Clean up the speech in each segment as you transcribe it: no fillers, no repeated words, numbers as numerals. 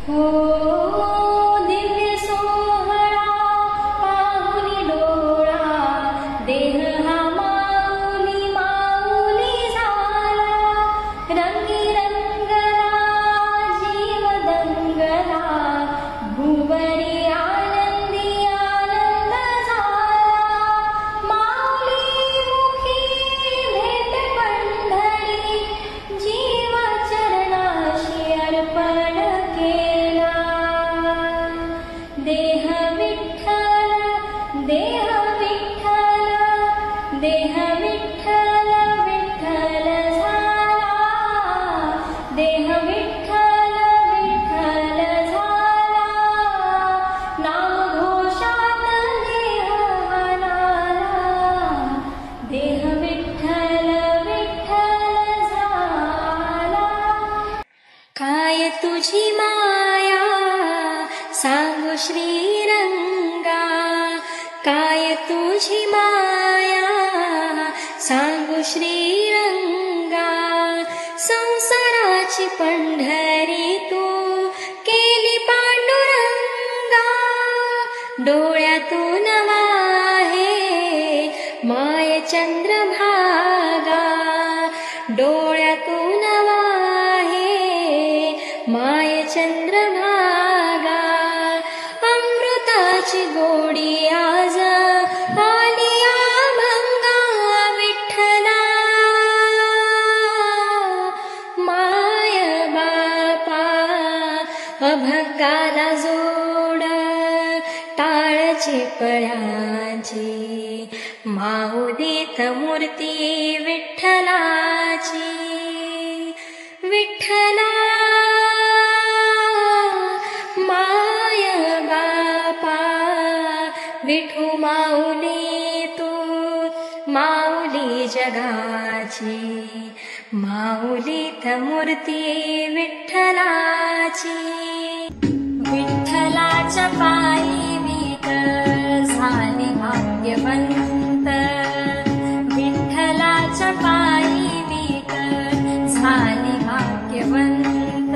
हो दिव्य सोहळा पाहुनी डोळा, देह हा माऊली माऊली झाला. रंगी रंगला जीव दंगला, भुवरी आनंदी आनंद झाला. माऊली मुखी भेट पंढरी, जीव चरणाशी अर्पण केला. देह विठ्ठल देह विठ्ठल देह विठ्ठल विठ्ठल झाला. देह विठ्ठल विठ्ठल झाला. नामघोषात देह हलाला. देह विठ्ठल विठ्ठल झाला. काय तुझी माया सांगू श्रीरंगा, काय तुझी माया सांगू श्रीरंगा. संसाराची पंढरी तू केली पांडुरंगा. डोळ्यातून वाहे माय चंद्रभागा, डोळ्यातून वाहे माय चंद्रभागा. अमृताची गोडी आज आली अभंगा. विठ्ठला माय बापा अभंगाला जोड. टाळची पळ्यांची माऊलीत मूर्ती विठ्ठलाची. विठ्ठला माय बापा विठू माऊली तू माऊली जगाची. माऊलीत मूर्ती विठ्ठलाची. विठ्ठलाच्या पायी वीट झाले भाग्यवंत. विठ्ठलाच्या पायी वीट झाले भाग्यवंत.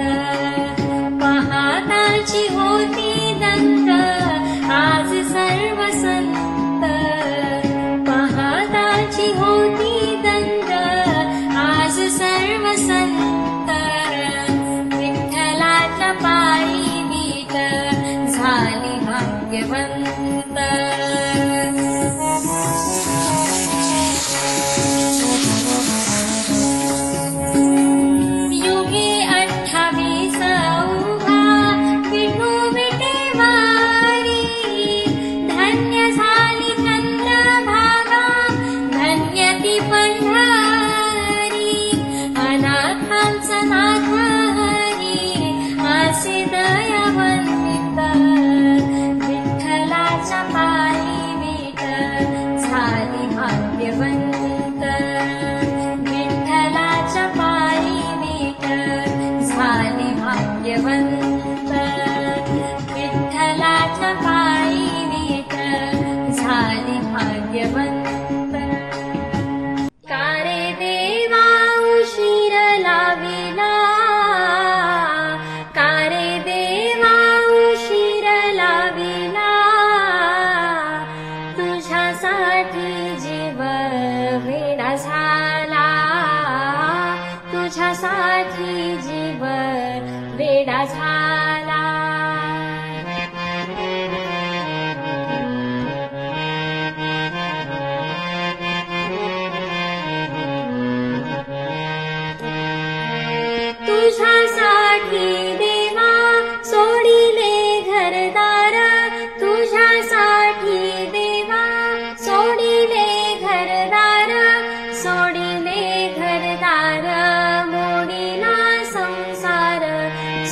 पहाताची होती दंत आज सर्व संत. पहाताची होती दंत आज सर्व संत. विठ्ठलाच्या पायी वीट झाली भाग्यवंत. युगे 28 उभा विठू विटेवारी. धन्य झाली चंद्रभागा, धन्य ती पंढरी. अनाथांचा नाथ हरी असे दयावंत. विठ्ठलाच्या पायी वीट झाली भाग्यवंत. विठ्ठलाच्या पायी वीट झाली भाग्यवंत. विठ्ठलाच्या पायी वीट झाली भाग्यवंत. का रे देवा उशीर लाविला, का रे देवा उशीर लाविला. तुझ्यासाठी जीव वेडा झाला, तुझ्यासाठी जीव वेडा झाला. तुझ्यासाठी देवा सोडिले घरदार. तुझ्यासाठी देवा सोडिले घरदार. सोडिले घरदार मोडिला संसार.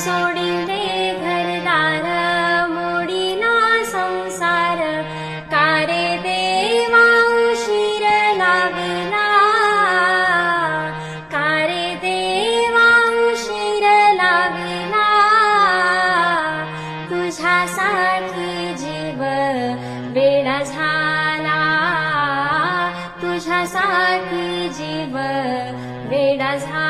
सोडिले घरदार मोडिला संसार. का रे देवा उशीर लाविला, का रे देवा उशीर लाविला. तुझ्यासाठी जीव वेडा झाला, तुझ्यासाठी जीव वेडा झाला.